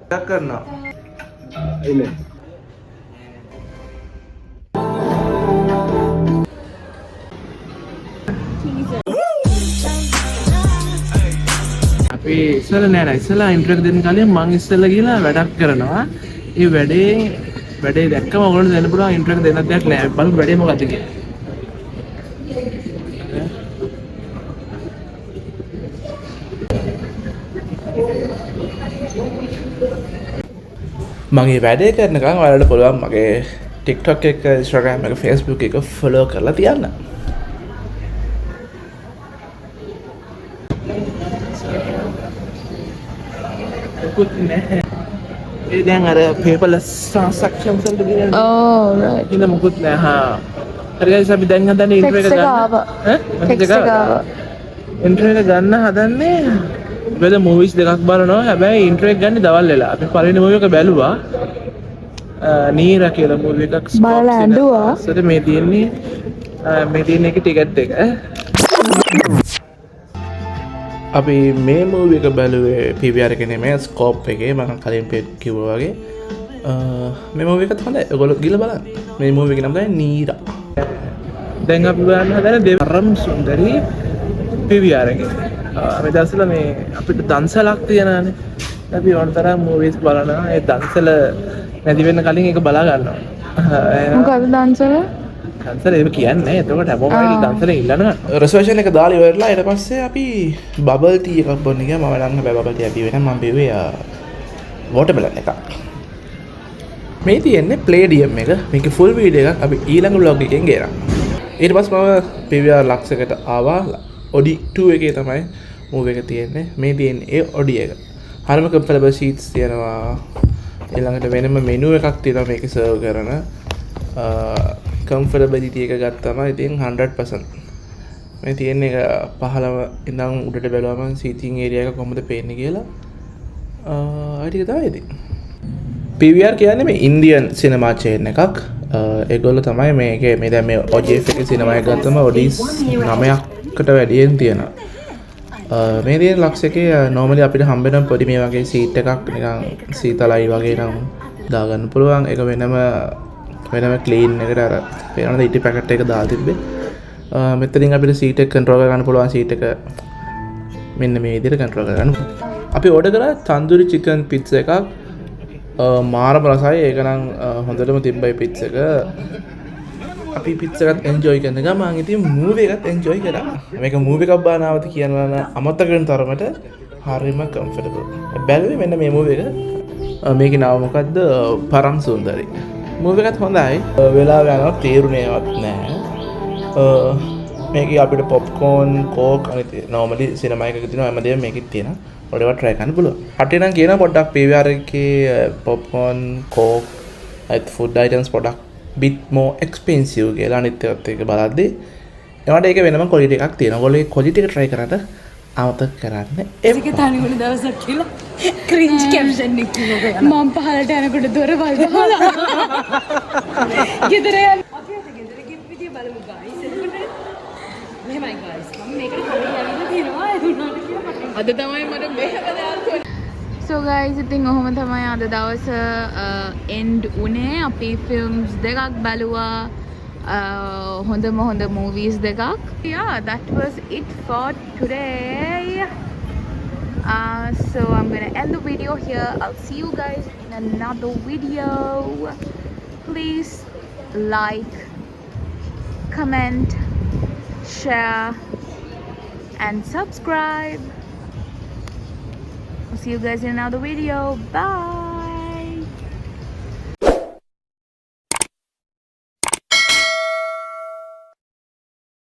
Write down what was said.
ටක් කරනවා. ඉන්නේ. අපි ඉස්සෙල්ලා නෑ ඉස්සෙල්ලා ඉන්ට්‍රෝ එක දෙන්න කලින් මං ඉස්සෙල්ලා ගිහලා වැඩක් කරනවා. ඒ වැඩේ දැක්කම ඔයගොල්ලෝ දෙන්න පුළුවන් ඉන්ට්‍රෝ එක දෙන්නත් දෙයක් නෑ. බලමු වැඩේ මොකද්ද කියලා. මගේ වැඩේ කරනකම් ඔයාලට පුළුවන් මගේ TikTok එක, Instagram එක, Facebook එක follow කරලා තියන්න. මොකුත් නැහැ. ඒ දැන් අර paperless transactions වලට ගියන. Oh, right. ඉතින් මොකුත් නැහැ. හා. හරි guys අපි දැන් හදන්නේ intro එක Text එක ගන්න. ආවා. Text එක ආවා. intro එක ගන්න හදන්නේ වෙද movies දෙකක් බලනවා. හැබැයි intro එක ගන්නේ දවල් වෙලා. අපි පළවෙනි movie එක බැලුවා. නීරා කියලා movie එකක් බලලා ඇඬුවා. සර මේ තියෙන්නේ එකේ ටිකට් එක. අපි මේ මූවි එක බැලුවේ PVR එකේ නෙමෙයි ස්කෝප් එකේ. මම කලින් කිව්වා වගේ මේ මූවි එකත් හොඳයි. ඔයගොල්ලෝ ගිහලා බලන්න. මේ මූවි එකේ නම තමයි නීරා. දැන් අපි බලන්න හදන දෙවරම් සුන්දරි PVR එකේ. මේ දවස්වල මේ අපිට දන්සලක් තියනවානේ. අපි ඕනතරම් මූවිස් බලනවා. ඒ දන්සල නැති වෙන්න කලින් ඒක බලා ගන්නවා. මොකද දන්සල? දන්සල ඒක කියන්නේ. එතකොට මොබයිල් දන්සල ඉල්ලනවා. රිසර්වේෂන් එක දාලා ඉවරලා ඊට පස්සේ අපි බබල් ටී එකක් බොන්න ගියා. මම නම් හැබැයි බබල් ටී අපි වෙන මම බිව්වේ වෝටර්මෙලන් එකක්. මේ තියෙන්නේ ප්ලේඩියම් එක. මේකේ ෆුල් වීඩියෝ එකක් අපි ඊළඟ vlog එකෙන් ගේනවා. ඊට පස්සේ මම PVR ලක්ස් එකට ආවා. Audi 2 එකේ තමයි මූවි එක තියෙන්නේ. මේ තියෙන්නේ ඒ Audi එක. හරිම කම්ෆර්ටබල් සීට්ස් තියෙනවා. ඊළඟට වෙනම මෙනු එකක් තියෙනවා මේකේ සර්ව් කරන. කම්ෆර්ටබිලිටි එක ගත්තම ඉතින් 100%. මේ තියෙන්නේ පහළම ඉඳන් උඩට බැලුවම සීටින් ඒරියා එක කොහොමද පේන්නේ කියලා. ඒ ටික තමයි ඉතින්. PVR කියන්නේ මේ ඉන්දියන් සිනමා චේන් එකක්. ඒගොල්ලෝ තමයි මේකේ මේ දැන් මේ OGF එකේ සිනමා එක ගත්තම ODs 9කට වැඩියෙන් තියෙනවා. මේ තියෙන ලක්ස් එකේ normally අපිට හම්බෙන පොඩි මේ වගේ සීට් එකක් නිකන් සීතලයි වගේ නම් දාගන්න පුළුවන්. ඒක වෙනම ක්ලීන් එකට අර වෙනම ඉටි පැකට් එක දාලා තිබ්බේ. මෙතනින් අපිට සීට් එක කන්ට්‍රෝල් කරගන්න පුළුවන්. සීට් එක මෙන්න මේ විදිහට කන්ට්‍රෝල් කරගන්න. අපි ඕඩර් කරා තන්දූරි චිකන් පිට්සා එකක්. මාරම රසයි. ඒක නම් හොඳටම තිබ්බයි පිට්සා එක. අපි පිට්සා එකත් එන්ජොයි කරන ගමන් ඉතින් මූවි එකත් එන්ජොයි කරා. මේක මූවි එකක් බලනවද කියනවා නම් අමතක වෙන තරමට හරිම කම්ෆර්ටබල්. බැලුවේ මෙන්න මේ මූවි එක. මේකේ නම මොකද්ද? පරම් සුන්දරි. මූවි එකත් හොඳයි. වෙලාව යනවා තේරුණේවත් නෑ. මේකේ අපිට පොප්කෝන්, කෝක් අනිත් normally සිනමා එකක තියෙන හැමදේම මේකෙත් තියෙනවා. ඔයාලට try කරන්න පුළුවන්. කට්ටිය නම් කියනවා පොඩ්ඩක් PVR එකේ පොප්කෝන්, කෝක් අනිත් food items පොඩ්ඩක් bit more expensive කියලා අනිත් ඒවාත් එක බලද්දී ඒවට ඒක වෙනම quality එකක් තියෙනවා. ඔයගොල්ලෝ ඒ quality එක try කරන්න අමතක කරන්න. ඒක තනිවල දවසක් කියලා ක්‍රින්ජ් කැප්ෂන් එක කිව්වා. මම පහලට යනකොට දොර වල්දහලා. ගෙදර යන්න. අපි අද ගෙදර ගිහින් විදිය බලමු guys. එතකොට මෙහෙමයි guys. මම මේකට කලින් යවිලා තියෙනවා. ඒ දුන්නාට කියලා මට. අද තමයි මට මේක දාන්න. So guys, ඉතින් ඔහොම තමයි අද දවස end උනේ. අපි films දෙකක් බැලුවා. හොඳම movies දෙකක්. Yeah, that was it for today. So I'm gonna end the video here. I'll see you guys in another video. Please like, comment, share and subscribe. I'll see you guys in another video. Bye.